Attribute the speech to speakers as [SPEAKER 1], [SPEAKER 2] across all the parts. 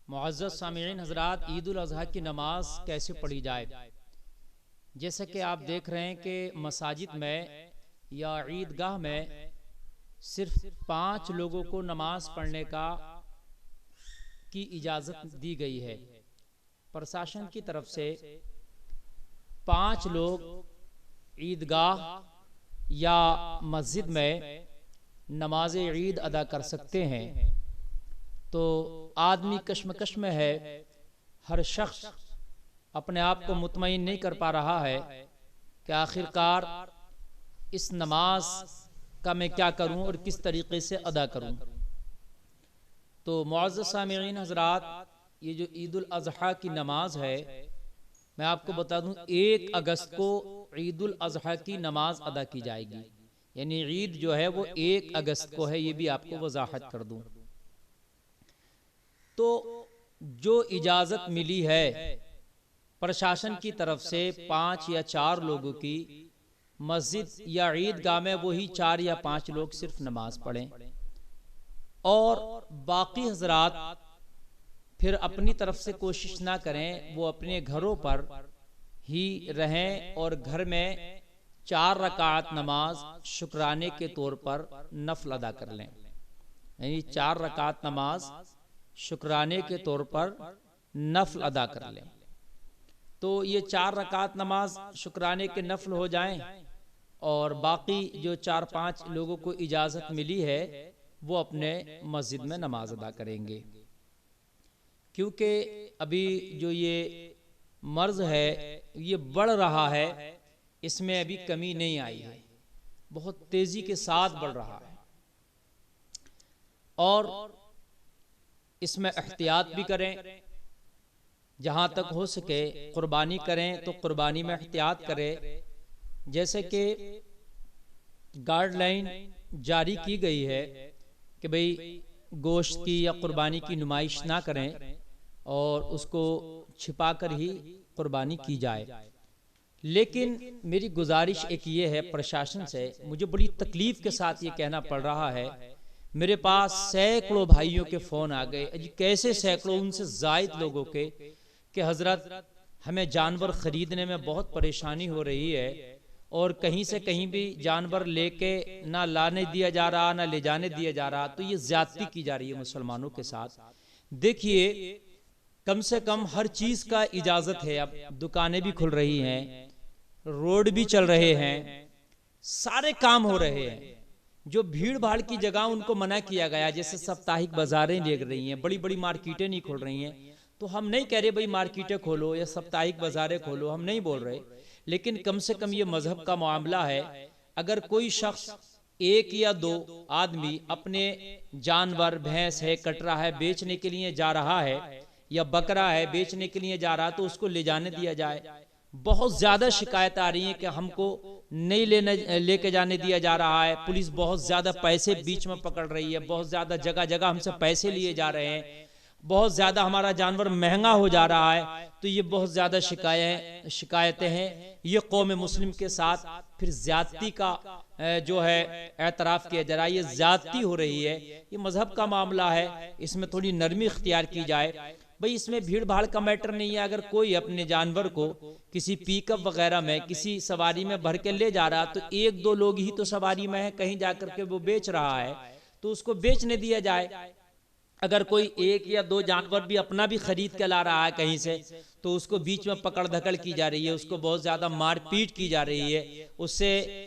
[SPEAKER 1] معزز سامعین حضرات، عید الاضحیٰ کی نماز کیسے پڑھی جائے؟ جیسا کہ آپ دیکھ رہے ہیں کہ مساجد میں یا عیدگاہ میں صرف 5 لوگوں کو نماز پڑھنے کی اجازت دی گئی ہے۔ پرشاسن کی طرف سے 5 لوگ عیدگاہ یا مسجد میں نماز عید ادا کر سکتے ہیں۔ تو آدمی کشمکش میں ہے، ہر شخص اپنے آپ کو مطمئن نہیں کر پا رہا ہے کہ آخر کار اس نماز کا میں کیا کروں اور کس طریقے سے ادا کروں۔ تو معزز سامعین حضرات، یہ جو عید الاضحیٰ کی نماز ہے، میں آپ کو بتا دوں 1 اگست کو عید الاضحیٰ کی نماز ادا کی جائے گی، یعنی عید جو ہے وہ 1 اگست کو ہے، یہ بھی آپ کو وضاحت کر دوں۔ تو جو اجازت ملی ہے پرشاسن کی طرف سے 5 یا 4 لوگوں کی، مسجد یا عیدگاہ میں وہی 4 یا 5 لوگ صرف نماز پڑھیں، اور باقی حضرات پھر اپنی طرف سے کوشش نہ کریں، وہ اپنے گھروں پر ہی رہیں اور گھر میں 4 رکعت نماز شکرانے کے طور پر نفل ادا کر لیں، یعنی 4 رکعت نماز شکرانے کے طور پر نفل ادا کر لیں۔ تو یہ 4 رکعت نماز شکرانے کے نفل ہو جائیں، اور باقی جو 4-5 لوگوں کو اجازت ملی ہے وہ اپنے مسجد میں نماز ادا کریں گے، کیونکہ ابھی جو یہ مرض ہے یہ بڑھ رہا ہے، اس میں ابھی کمی نہیں آئی ہے، بہت تیزی کے ساتھ بڑھ رہا ہے، اور اس میں احتیاط بھی کریں، جہاں تک ہو سکے قربانی کریں تو قربانی میں احتیاط کریں، جیسے کہ گائیڈ لائن جاری کی گئی ہے کہ بھئی گوشت کی یا قربانی کی نمائش نہ کریں اور اس کو چھپا کر ہی قربانی کی جائے۔ لیکن میری گزارش ایک یہ ہے پرشاسن سے، مجھے بڑی تکلیف کے ساتھ یہ کہنا پڑ رہا ہے، میرے پاس سینکڑوں بھائیوں کے فون آ گئے، کیسے سینکڑوں، ان سے زائد لوگوں کے، کہ حضرت ہمیں جانور خریدنے میں بہت پریشانی ہو رہی ہے، اور کہیں سے کہیں بھی جانور لے کے نہ لانے دیا جا رہا نہ لے جانے دیا جا رہا، تو یہ زیادتی کی جا رہی ہے مسلمانوں کے ساتھ۔ دیکھیے کم سے کم ہر چیز کا اجازت ہے، اب دکانیں بھی کھل رہی ہیں، روڈ بھی چل رہے ہیں، سارے کام ہو رہے ہیں، جو بھیڑ بھاڑ کی جگہ ان کو منع کیا گیا، جیسے سپتاہک بازاریں لگ رہی ہیں، بڑی بڑی مارکیٹیں نہیں کھول رہی ہیں، تو ہم نہیں کہہ رہے بھئی مارکیٹیں کھولو یا سپتاہک بازاریں کھولو، ہم نہیں بول رہے، لیکن کم سے کم یہ مذہب کا معاملہ ہے، اگر کوئی شخص 1 یا 2 آدمی اپنے جانور، بھینس ہے، کٹرا ہے، بیچنے کے لیے جا رہا ہے، یا بکرا ہے بیچنے کے لیے جا رہا، تو اس کو لے جانے دیا جائے۔ بہت زیادہ شکایت آ رہی ہیں کہ ہم کو نہیں لے کے جانے دیا جا رہا ہے، پولیس بہت زیادہ پیسے بیچ میں پکڑ رہی ہے، بہت زیادہ جگہ جگہ ہم سے پیسے لیے جا رہے ہیں، بہت زیادہ ہمارا جانور مہنگا ہو جا رہا ہے، تو یہ بہت زیادہ شکایتیں ہیں۔ یہ قوم مسلم کے ساتھ پھر زیادتی کا جو ہے اعتراف کیا جا رہا ہے، یہ زیادتی ہو رہی ہے، یہ مذہب کا معاملہ ہے، اس میں تھوڑی نرمی اختیار کی جائے۔ بھئی اس میں بھیڑ بھاڑ کا میٹر نہیں ہے، اگر کوئی اپنے جانور کو کسی پیک اپ وغیرہ میں کسی سواری میں بھر کے لے جا رہا، تو 1-2 لوگ ہی تو سواری میں ہے، کہیں جا کر کے وہ بیچ رہا ہے، تو اس کو بیچنے دیا جائے۔ اگر کوئی 1 یا 2 جانور بھی اپنا بھی خرید کے لا رہا ہے کہیں سے، تو اس کو بیچ میں پکڑ دھکڑ کی جا رہی ہے، اس کو بہت زیادہ مار پیٹ کی جا رہی ہے، اس سے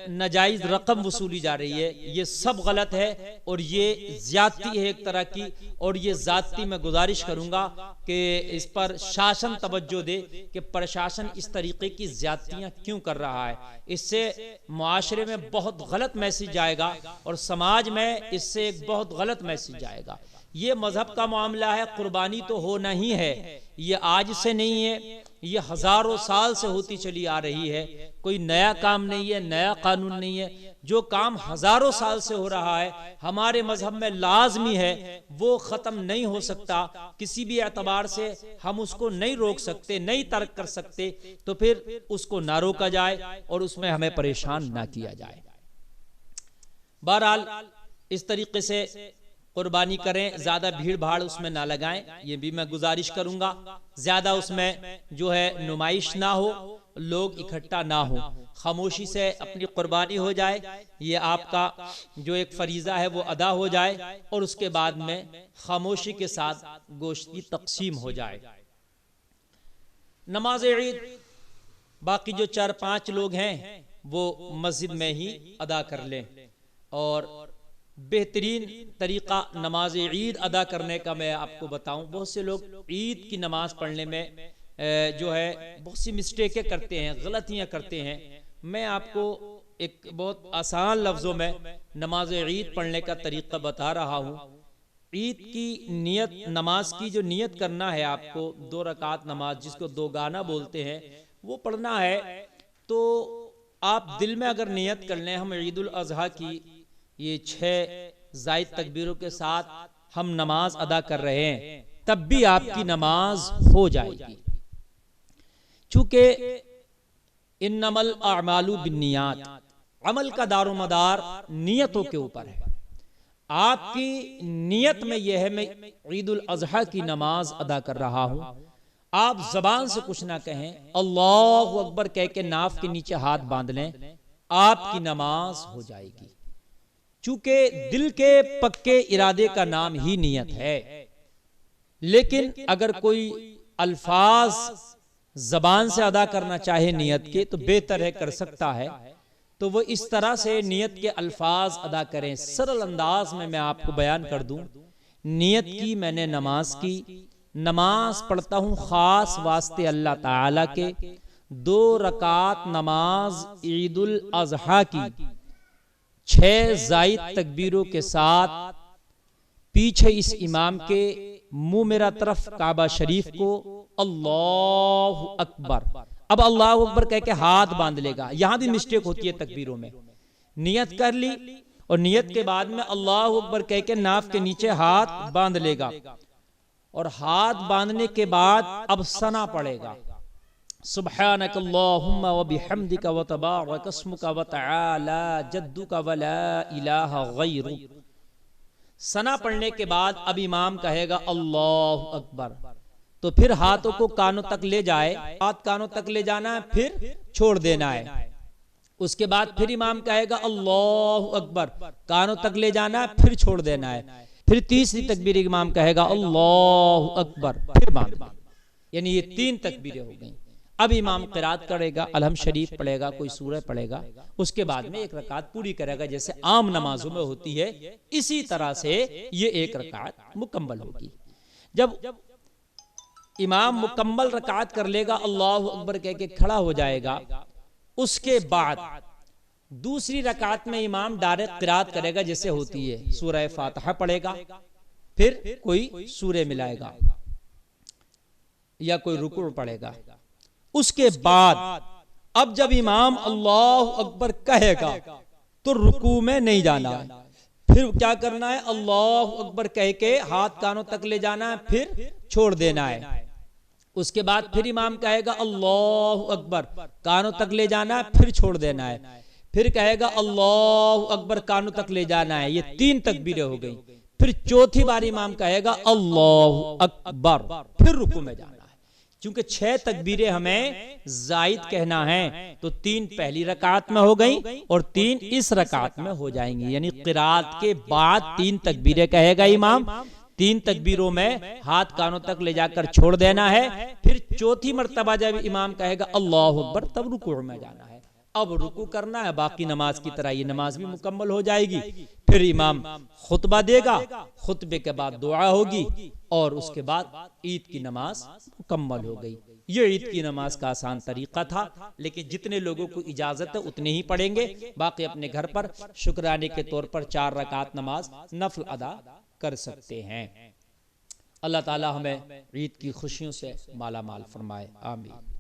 [SPEAKER 1] ناجائز رقم وصولی جا رہی ہے، یہ سب غلط ہے، اور یہ زیادتی ہے ایک طرح کی، اور یہ ذاتی میں گزارش کروں گا کہ اس پر شاسن توجہ دے کہ پرشاسن اس طریقے کی زیادتیاں کیوں کر رہا ہے۔ اس سے معاشرے میں بہت غلط میسج جائے گا، اور سماج میں اس سے ایک بہت غلط میسج جائے گا۔ یہ مذہب کا معاملہ ہے، قربانی تو ہونا ہی ہے، یہ آج سے نہیں ہے، یہ ہزاروں سال سے ہوتی چلی آ رہی ہے، کوئی نیا کام نہیں ہے، نیا قانون نہیں ہے، جو کام ہزاروں سال سے ہو رہا ہے ہمارے مذہب میں لازمی ہے، وہ ختم نہیں ہو سکتا، کسی بھی اعتبار سے ہم اس کو نہیں روک سکتے، نہیں ترک کر سکتے، تو پھر اس کو نہ روکا جائے اور اس میں ہمیں پریشان نہ کیا جائے۔ بہرحال اس طریقے سے قربانی کریں، زیادہ بھیڑ بھاڑ اس میں نہ لگائیں، یہ بھی میں گزارش کروں گا، زیادہ اس میں جو ہے نمائش نہ ہو، لوگ اکٹھا نہ ہو، خاموشی سے اپنی قربانی ہو جائے، یہ آپ کا جو ایک فریضہ ہے وہ ادا ہو جائے، اور اس کے بعد میں خاموشی کے ساتھ گوشت کی تقسیم ہو جائے۔ نماز عید باقی جو 4-5 لوگ ہیں وہ مسجد میں ہی ادا کر لیں، اور بہترین طریقہ نماز عید ادا کرنے کا میں آپ کو بتاؤں، بہت سے لوگ عید کی نماز پڑھنے میں جو ہے بہت سی مسٹیکیں کرتے ہیں، غلطیاں کرتے ہیں۔ میں آپ کو ایک بہت آسان لفظوں میں نماز عید پڑھنے کا طریقہ بتا رہا ہوں۔ عید کی نیت، نماز کی جو نیت کرنا ہے آپ کو، 2 رکعت نماز جس کو 2 گانا بولتے ہیں، وہ پڑھنا ہے۔ تو آپ دل میں اگر نیت کر لیں ہم عید الاضحیٰ کی یہ 6 زائد تکبیروں کے ساتھ ہم نماز ادا کر رہے ہیں، تب بھی آپ کی نماز ہو جائے گی، چونکہ انما الاعمال بالنیات، عمل کا دار و مدار نیتوں کے اوپر ہے۔ آپ کی نیت میں یہ ہے میں عید الاضحیٰ کی نماز ادا کر رہا ہوں، آپ زبان سے کچھ نہ کہیں، اللہ اکبر کہہ کے ناف کے نیچے ہاتھ باندھ لیں، آپ کی نماز ہو جائے گی، چونکہ دل کے پکے ارادے کا نام ہی نیت ہے۔ لیکن اگر کوئی الفاظ زبان سے ادا کرنا چاہے نیت کے تو بہتر ہے، کر سکتا ہے، تو وہ اس طرح سے نیت کے الفاظ ادا کریں۔ سرل انداز میں آپ کو بیان کر دوں، نیت کی میں نے نماز کی، نماز پڑھتا ہوں خاص واسطے اللہ تعالی کے، 2 رکعت نماز عید الاضحیٰ کی 6 زائد تکبیروں کے ساتھ، پیچھے اس امام کے منہ میرا طرف کعبہ شریف کو، اللہ اکبر، اب اللہ اکبر کہہ کے ہاتھ باندھ لے گا۔ یہاں بھی مسٹیک ہوتی ہے تکبیروں میں، نیت کر لی اور نیت کے بعد میں اللہ اکبر کہہ کے ناف کے نیچے ہاتھ باندھ لے گا، اور ہاتھ باندھنے کے بعد اب ثنا پڑے گا، سبحانک اللہم وبحمدک وتبارک اسمک وتعالی جدک ولا الہ غیرک۔ ثنا پڑھنے کے بعد اب امام کہے گا اللہ اکبر، تو پھر ہاتھوں کو کانوں تک لے جائے، ہاتھ کانوں تک لے جانا ہے، پھر چھوڑ دینا ہے۔ اس کے بعد پھر امام کہے گا اللہ اکبر، کانوں تک لے جانا ہے، پھر چھوڑ دینا ہے۔ پھر تیسری تکبیر امام کہے گا اللہ اکبر، پھر باندھنا، یعنی یہ 3 تکبیریں ہو گئیں۔ اب امام قرات کرے گا، الحمد شریف پڑھے گا، کوئی سورہ پڑھے گا، اس کے بعد میں 1 رکعت پوری کرے گا، جیسے عام نمازوں میں ہوتی ہے، اسی طرح سے یہ 1 رکعت مکمل ہوگی۔ جب امام مکمل رکعت کر لے گا، اللہ اکبر کہہ کے کھڑا ہو جائے گا، اس کے بعد دوسری رکعت میں امام ڈائریکٹ قرات کرے گا جیسے ہوتی ہے، سورہ فاتحہ پڑھے گا، پھر کوئی سورہ ملائے گا یا کوئی رکوع پڑھے گا۔ اس کے بعد اب جب امام اللہ اکبر کہے گا تو رکوع میں نہیں جانا ہے، پھر کیا کرنا ہے، اللہ اکبر کہہ کے ہاتھ کانوں تک لے جانا ہے، پھر چھوڑ دینا ہے۔ اس کے بعد پھر امام کہے گا اللہ اکبر، کانوں تک لے جانا ہے، پھر چھوڑ دینا ہے، پھر کہے گا اللہ اکبر، کانوں تک لے جانا ہے، یہ 3 تکبیریں ہو گئیں۔ پھر چوتھی بار امام کہے گا اللہ اکبر، پھر رکوع میں جانا ہے۔ چونکہ 6 تکبیریں ہمیں زائد کہنا ہے، تو 3 پہلی رکعت میں ہو گئیں اور 3 اس رکعت میں ہو جائیں گی، یعنی قرات کے بعد 3 تکبیریں کہے گا امام، 3 تکبیروں میں ہاتھ کانوں تک لے جا کر چھوڑ دینا ہے، پھر چوتھی مرتبہ جب امام کہے گا اللہ اکبر تب رکوع میں جانا ہے۔ اب رکوع کرنا ہے، باقی نماز کی طرح یہ نماز بھی مکمل ہو جائے گی۔ پھر امام خطبہ دے گا، خطبے کے بعد دعا ہوگی، اور اس کے بعد عید کی نماز مکمل ہو گئی۔ یہ عید کی نماز کا آسان طریقہ تھا، لیکن جتنے لوگوں کو اجازت ہے اتنے ہی پڑھیں گے، باقی اپنے گھر پر شکرانے کے طور پر 4 رکعت نماز نفل ادا کر سکتے ہیں۔ اللہ تعالی ہمیں عید کی خوشیوں سے مالا مال فرمائے، آمین۔